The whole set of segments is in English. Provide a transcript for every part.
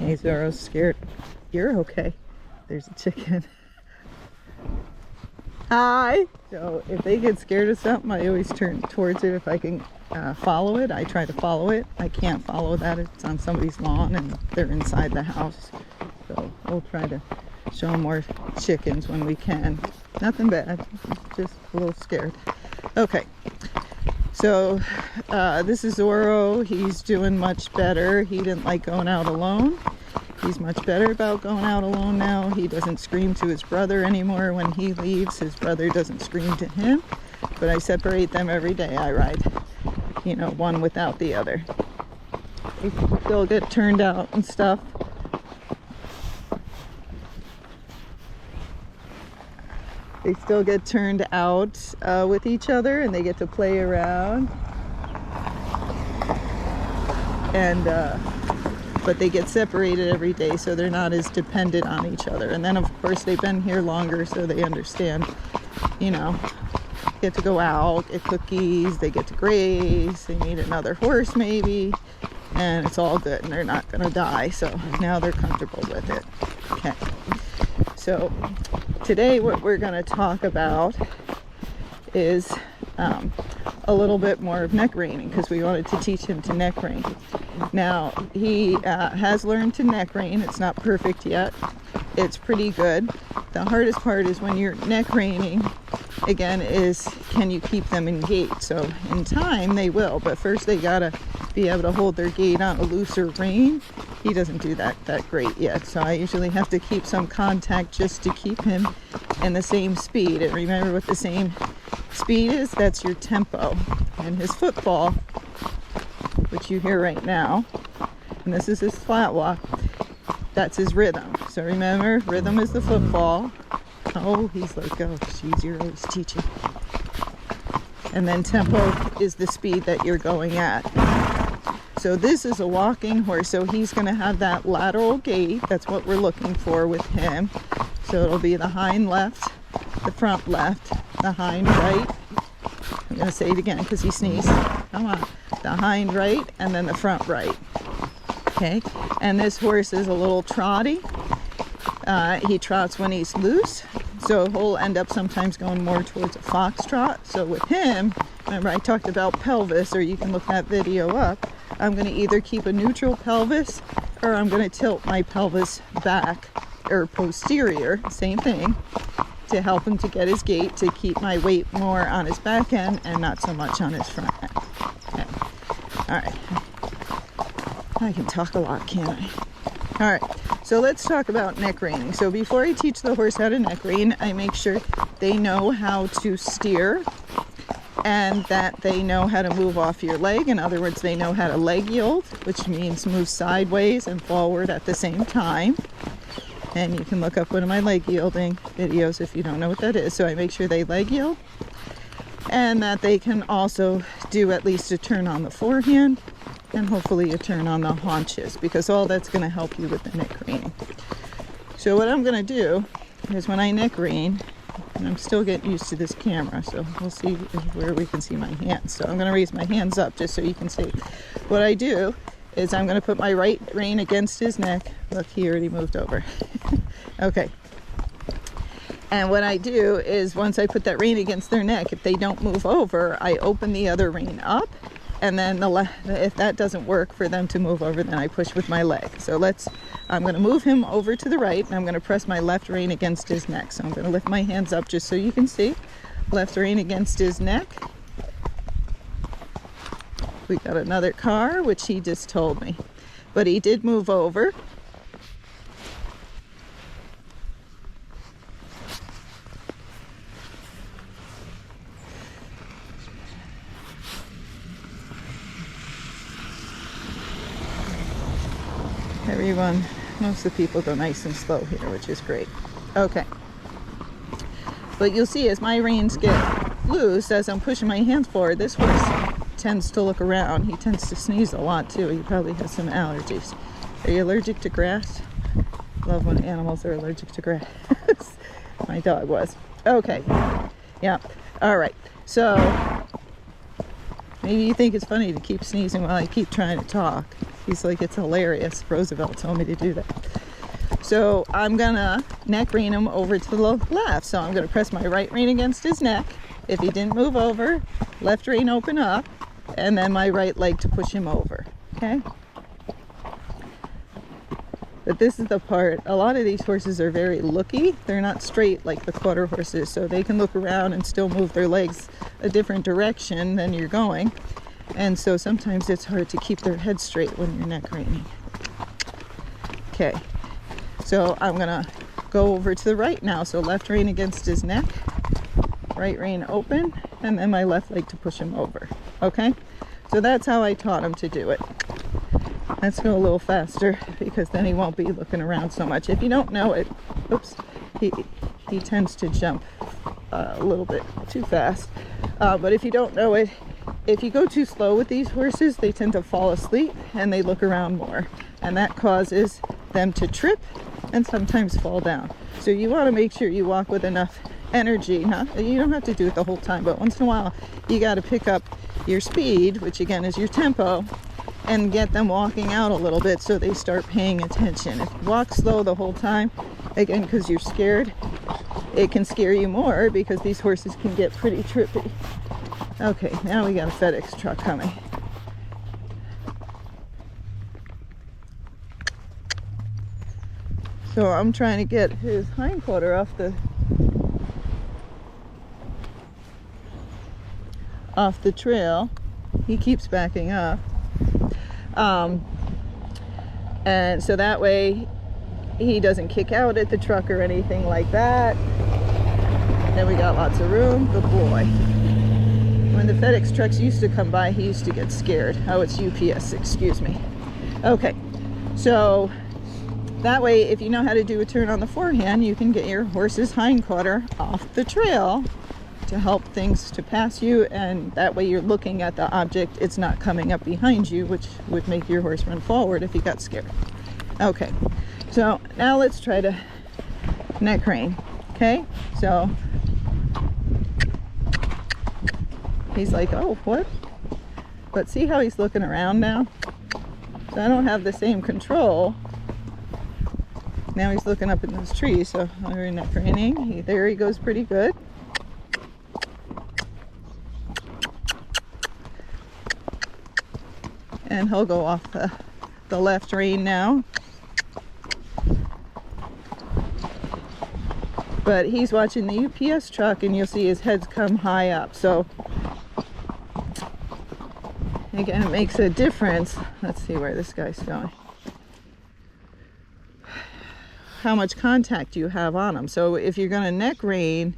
Hey, Zorro's scared. You're okay. There's a chicken. Hi! So if they get scared of something, I always turn towards it if I can follow it. I try to follow it. I can't follow that. It's on somebody's lawn and they're inside the house. So we'll try to show them more chickens when we can. Nothing bad, just a little scared. Okay, so this is Zorro. He's doing much better. He didn't like going out alone. He's much better about going out alone now. He doesn't scream to his brother anymore when he leaves. His brother doesn't scream to him, but I separate them every day. I ride, you know, one without the other. They still get turned out and stuff. They still get turned out with each other, and they get to play around. And but they get separated every day, so they're not as dependent on each other. And then of course they've been here longer, so they understand, you know, get to go out, get cookies, they get to graze, they meet another horse maybe, and it's all good and they're not gonna die. So now they're comfortable with it. Okay, so today what we're going to talk about is a little bit more of neck reining, because we wanted to teach him to neck rein. Now he has learned to neck rein. It's not perfect yet. It's pretty good. The hardest part is when you're neck reining, again, is can you keep them in gait? So in time they will, but first they gotta be able to hold their gait on a looser rein. He doesn't do that great yet, so I usually have to keep some contact just to keep him in the same speed. And remember what the same speed is? That's your tempo. And his footfall, which you hear right now, and this is his flat walk, that's his rhythm. So remember, rhythm is the footfall. Oh, he's like, oh, geez, you're always teaching. And then tempo is the speed that you're going at. So this is a walking horse, so he's going to have that lateral gait. That's what we're looking for with him. So it'll be the hind left, the front left, the hind right. I'm going to say it again because he sneezed. Come on. The hind right and then the front right. Okay. And this horse is a little trotty. He trots when he's loose. So he'll end up sometimes going more towards a foxtrot. So with him, remember I talked about pelvis, or you can look that video up. I'm going to either keep a neutral pelvis or I'm going to tilt my pelvis back or posterior, same thing, to help him to get his gait, to keep my weight more on his back end and not so much on his front end. Okay. All right. I can talk a lot, can't I? All right. So let's talk about neck reining. So before I teach the horse how to neck rein, I make sure they know how to steer and that they know how to move off your leg. In other words, they know how to leg yield, which means move sideways and forward at the same time. And you can look up one of my leg yielding videos if you don't know what that is. So I make sure they leg yield, and that they can also do at least a turn on the forehand and hopefully a turn on the haunches, because all that's going to help you with the neck reining. So what I'm going to do is when I neck rein, and I'm still getting used to this camera, so we'll see where we can see my hands. So I'm going to raise my hands up just so you can see. What I do is I'm going to put my right rein against his neck. Look, he already moved over. Okay. And what I do is once I put that rein against their neck, if they don't move over, I open the other rein up. And then if that doesn't work for them to move over, then I push with my leg. So I'm going to move him over to the right, and I'm going to press my left rein against his neck. So I'm going to lift my hands up just so you can see. Left rein against his neck. We got another car, which he just told me. But he did move over. Everyone, most of the people go nice and slow here, which is great. Okay. But you'll see as my reins get loose, as I'm pushing my hands forward, this horse tends to look around. He tends to sneeze a lot too. He probably has some allergies. Are you allergic to grass? Love when animals are allergic to grass. My dog was. Okay. Yeah. All right. So Maybe you think it's funny to keep sneezing while I keep trying to talk. He's like, it's hilarious. Roosevelt told me to do that. So I'm gonna neck rein him over to the left. So I'm gonna press my right rein against his neck. If he didn't move over, left rein open up, and then my right leg to push him over, okay? But this is the part, a lot of these horses are very looky. They're not straight like the quarter horses, so they can look around and still move their legs a different direction than you're going. And so sometimes it's hard to keep their head straight when you're neck reining. Okay, so I'm gonna go over to the right now. So left rein against his neck, right rein open, and then my left leg to push him over, okay? So that's how I taught him to do it. Let's go a little faster because then he won't be looking around so much. If you don't know it, oops, he tends to jump a little bit too fast. But if you don't know it, if you go too slow with these horses, they tend to fall asleep and they look around more. And that causes them to trip and sometimes fall down. So you want to make sure you walk with enough energy. You don't have to do it the whole time, but once in a while you got to pick up your speed, which again is your tempo, and get them walking out a little bit so they start paying attention. If you walk slow the whole time, again, because you're scared, it can scare you more because these horses can get pretty trippy. Okay, now we got a FedEx truck coming. So I'm trying to get his hindquarter off the trail. He keeps backing up. And so that way he doesn't kick out at the truck or anything like that. And we got lots of room. Good boy. When the FedEx trucks used to come by, he used to get scared. Oh, it's UPS, excuse me. Okay, so that way, if you know how to do a turn on the forehand, you can get your horse's hindquarter off the trail to help things to pass you, and that way you're looking at the object, it's not coming up behind you, which would make your horse run forward if he got scared. Okay, so now let's try to neck rein. Okay, so he's like, oh, what? But see how he's looking around now? So I don't have the same control. Now he's looking up in those trees, so I'm neck reining. There he goes pretty good. And he'll go off the left rein now. But he's watching the UPS truck and you'll see his head's come high up. So again, it makes a difference. Let's see where this guy's going. How much contact you have on him. So if you're going to neck rein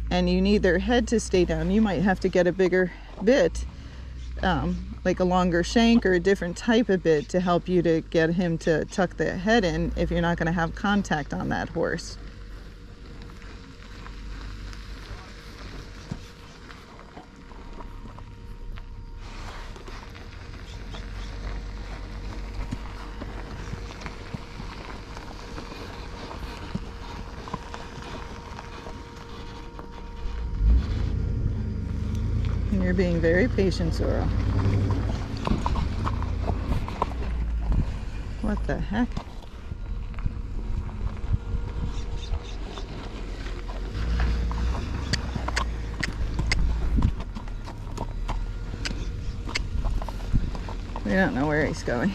and you need their head to stay down, you might have to get a bigger bit. Like a longer shank or a different type of bit to help you to get him to tuck the head in if you're not going to have contact on that horse. And you're being very patient, Zorro. What the heck? We don't know where he's going.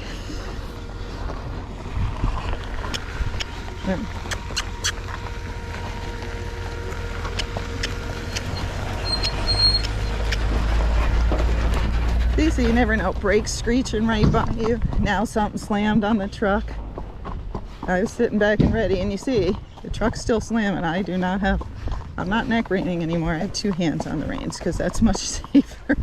See, so you never know. Brakes screeching right by you. Now something slammed on the truck. I was sitting back and ready, and you see the truck's still slamming. I'm not neck reining anymore. I have two hands on the reins because that's much safer.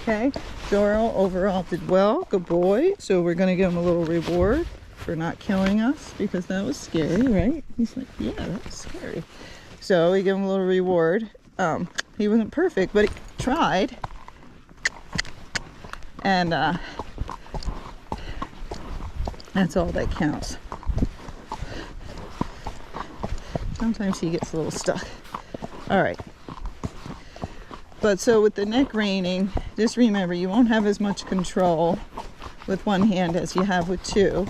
Okay, Zorro overall did well. Good boy. So we're going to give him a little reward for not killing us because that was scary, right? He's like, yeah, that was scary. So we give him a little reward. He wasn't perfect, but he tried. And that's all that counts. Sometimes he gets a little stuck. All right. But so with the neck reining, just remember, you won't have as much control with one hand as you have with two.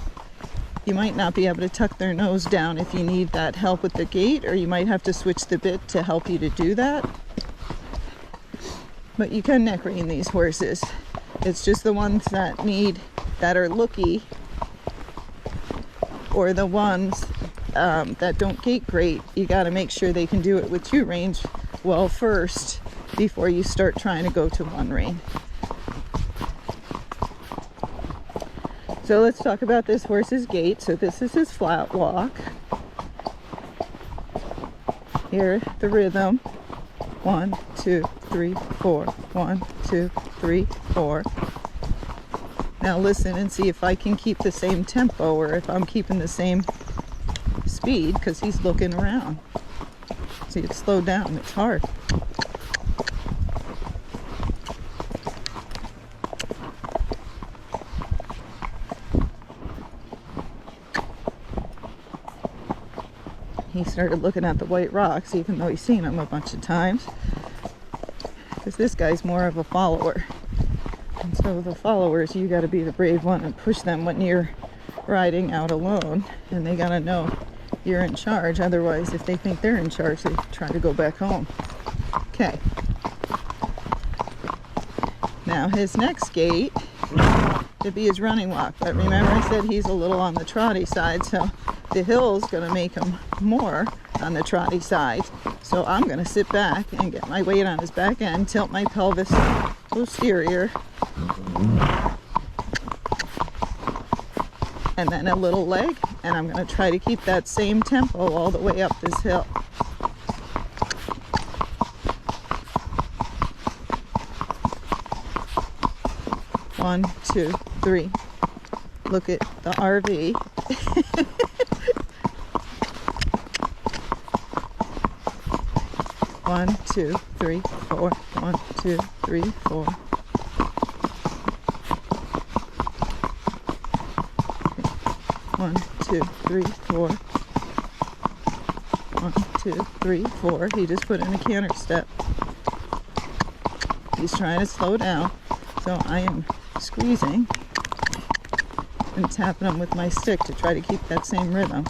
You might not be able to tuck their nose down if you need that help with the gait, or you might have to switch the bit to help you to do that. But you can neck rein these horses. It's just the ones that are looky, or the ones that don't gait great. You got to make sure they can do it with two reins well first before you start trying to go to one rein. So let's talk about this horse's gait. So this is his flat walk. Here, the rhythm. 1, 2, 3, 4. 1, 2, 3, 4. Now listen and see if I can keep the same tempo, or if I'm keeping the same speed, because he's looking around. See, it's slowed down. It's hard. He started looking at the white rocks, even though he's seen them a bunch of times, because this guy's more of a follower. And so the followers, you got to be the brave one and push them when you're riding out alone, and they got to know you're in charge. Otherwise, if they think they're in charge, they try to go back home. Okay. Now his next gait to be his running walk, but remember I said he's a little on the trotty side, so the hill's going to make him more on the trotty side. So I'm going to sit back and get my weight on his back end, tilt my pelvis posterior, and then a little leg, and I'm going to try to keep that same tempo all the way up this hill. One, two, three. Look at the RV. 1, 2, 3, 4. 1, 2, 3, 4. 1, 2, 3, 4. 1, 2, 3, 4. He just put in a canter step. He's trying to slow down, so I am squeezing and tapping him with my stick to try to keep that same rhythm.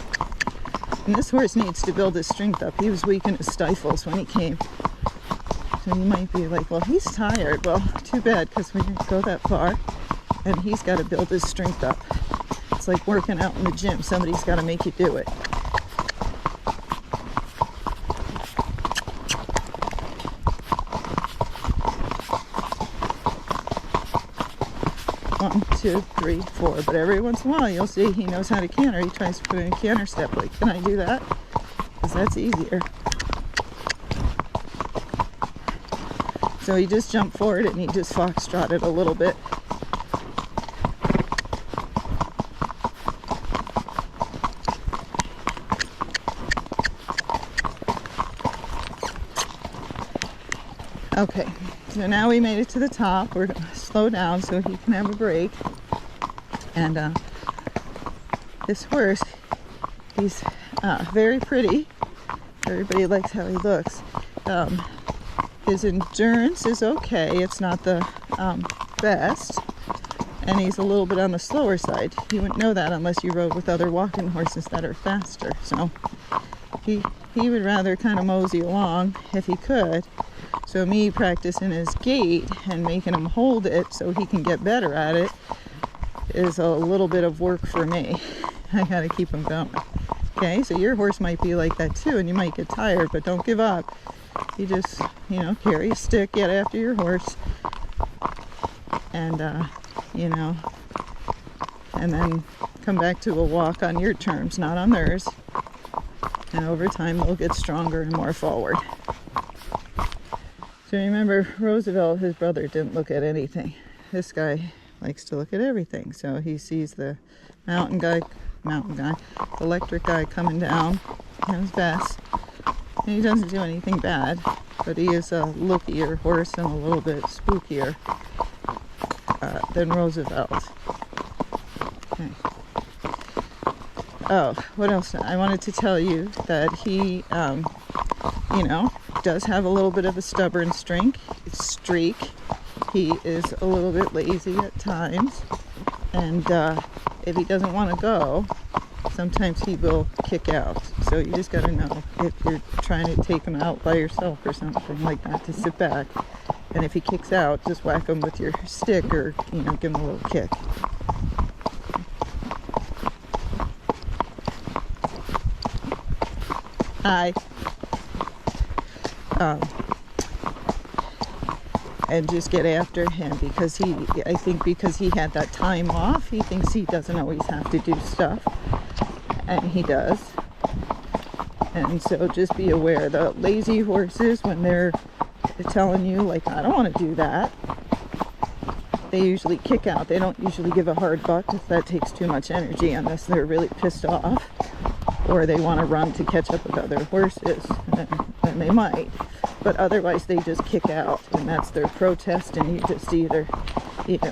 And this horse needs to build his strength up. He was weak in his stifles when he came. So you might be like, well, he's tired. Well, too bad, because we didn't go that far. And he's got to build his strength up. It's like working out in the gym. Somebody's got to make you do it. One, two, three, four. But every once in a while, you'll see he knows how to canter. He tries to put in a canter step. Like, can I do that? Because that's easier. So he just jumped forward and he just foxtrotted a little bit. Okay, so now we made it to the top. We're going to slow down so he can have a break. And this horse, he's very pretty. Everybody likes how he looks. His endurance is okay. It's not the best. And he's a little bit on the slower side. You wouldn't know that unless you rode with other walking horses that are faster. So he would rather kind of mosey along if he could. So me practicing his gait and making him hold it so he can get better at it is a little bit of work for me. I gotta keep him going. Okay, so your horse might be like that too, and you might get tired, but don't give up. You just, carry a stick, get after your horse, and, and then come back to a walk on your terms, not on theirs. And over time, they'll get stronger and more forward. So remember, Roosevelt, his brother, didn't look at anything. This guy likes to look at everything. So he sees the the electric guy coming down on his vest. And he doesn't do anything bad, but he is a lookier horse and a little bit spookier than Roosevelt. Okay. Oh, what else? I wanted to tell you that he, does have a little bit of a stubborn streak. he is a little bit lazy at times, and if he doesn't want to go, sometimes he will kick out. So you just got to know if you're trying to take him out by yourself or something like that, to sit back, and if he kicks out, just whack him with your stick, or give him a little kick. Hi. And just get after him, because I think because he had that time off, he thinks he doesn't always have to do stuff, and he does. And so just be aware, the lazy horses, when they're telling you, like, I don't want to do that, they usually kick out. They don't usually give a hard buck, if that takes too much energy, unless they're really pissed off, or they want to run to catch up with other horses, and they might. But otherwise they just kick out, and that's their protest, and you just either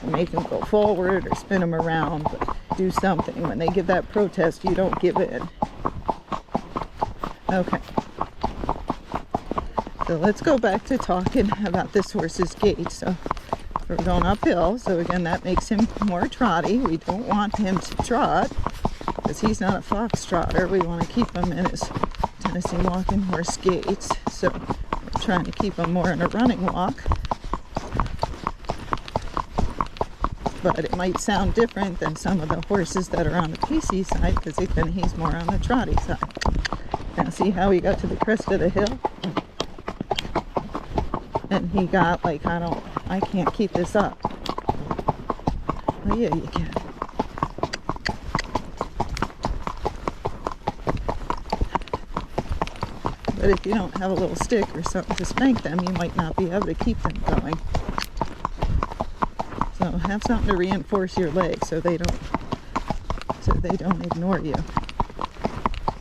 make them go forward or spin them around, but do something. When they give that protest, you don't give in. Okay. So let's go back to talking about this horse's gait. So we're going uphill, so again that makes him more trotty. We don't want him to trot, because he's not a fox trotter. We want to keep him in his Tennessee walking horse gaits. So we're trying to keep him more in a running walk. But it might sound different than some of the horses that are on the PC side, because again he's more on the trotty side. Now see how he got to the crest of the hill? And he got like, I can't keep this up. Oh yeah, you can. But if you don't have a little stick or something to spank them, you might not be able to keep them going. So have something to reinforce your legs so they don't ignore you.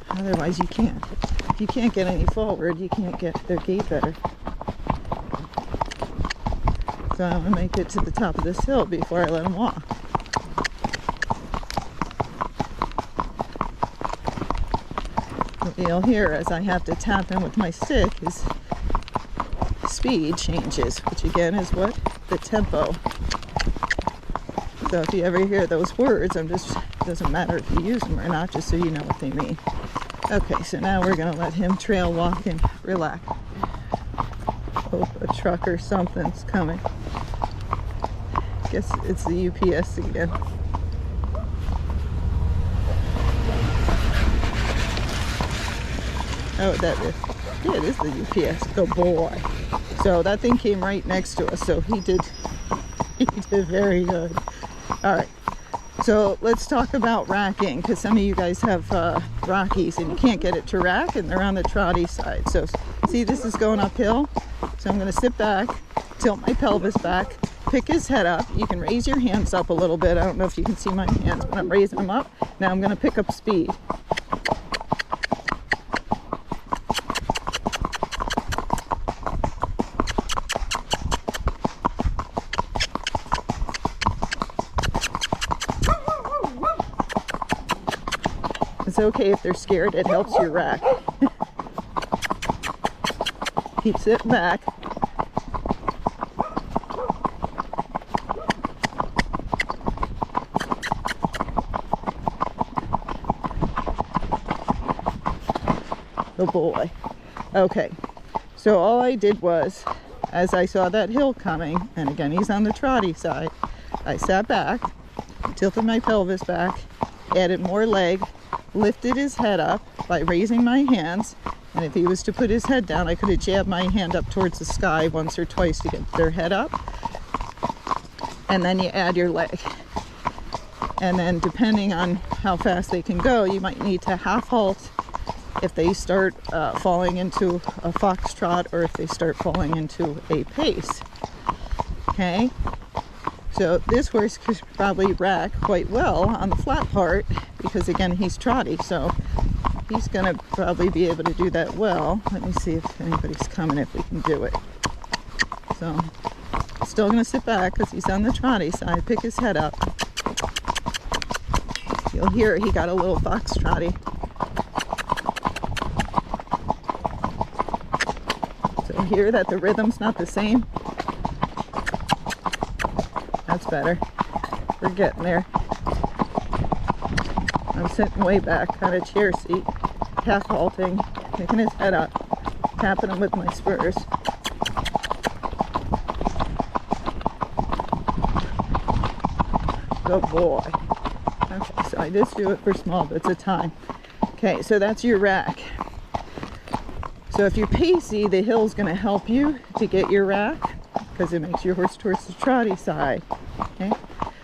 Otherwise you can't. If you can't get any forward, you can't get their gait better. So I'm going to make it to the top of this hill before I let him walk. What you'll hear as I have to tap him with my stick is speed changes, which again is what? The tempo. So if you ever hear those words, it doesn't matter if you use them or not, just so you know what they mean. Okay, so now we're going to let him trail walk and relax. Hope a truck or something's coming. Guess it's the UPS again. Oh, that is. Yeah, it is the UPS. Good boy. So that thing came right next to us, so he did very good. All right. So let's talk about racking, because some of you guys have Rockies and you can't get it to rack, and they're on the trotty side. So see, this is going uphill. So I'm going to sit back, tilt my pelvis back, pick his head up. You can raise your hands up a little bit. I don't know if you can see my hands, but I'm raising them up. Now I'm going to pick up speed. It's okay if they're scared, it helps you rack. Keep sitting back. Good boy. Okay, so all I did was, as I saw that hill coming, and again he's on the trotty side, I sat back, tilted my pelvis back, added more leg, lifted his head up by raising my hands, and if he was to put his head down, I could have jabbed my hand up towards the sky once or twice to get their head up, and then you add your leg. And then depending on how fast they can go, you might need to half halt if they start falling into a foxtrot, or if they start falling into a pace. Okay, so this horse could probably rack quite well on the flat part, because again he's trotty, so he's gonna probably be able to do that well. Let me see if anybody's coming, if we can do it. So still gonna sit back because he's on the trotty side, pick his head up. You'll hear he got a little fox trotty. So hear that the rhythm's not the same. better. We're getting there. I'm sitting way back on a chair seat, half halting, picking his head up, tapping him with my spurs. Good boy. Okay, so I just do it for small bits of time. Okay, so that's your rack. So if you're pacey, the hill's going to help you to get your rack because it makes your horse towards the trotty side. Okay?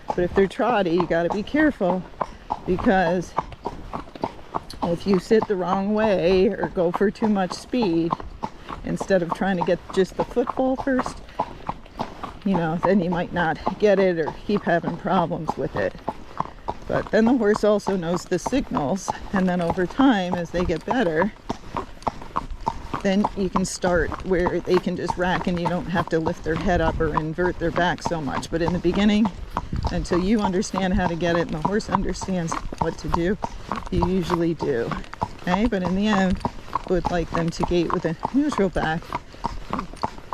But if they're trotty, you got to be careful because if you sit the wrong way or go for too much speed, instead of trying to get just the football first, you know, then you might not get it or keep having problems with it. But then the horse also knows the signals, and then over time, as they get better, then you can start where they can just rack and you don't have to lift their head up or invert their back so much. But in the beginning, until you understand how to get it and the horse understands what to do, you usually do. Okay, but in the end, I would like them to gait with a neutral back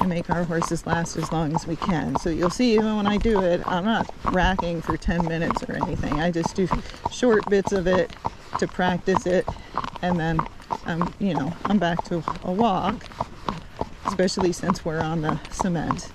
and make our horses last as long as we can. So you'll see even when I do it, I'm not racking for 10 minutes or anything. I just do short bits of it to practice it, and then I'm back to a walk, especially since we're on the cement.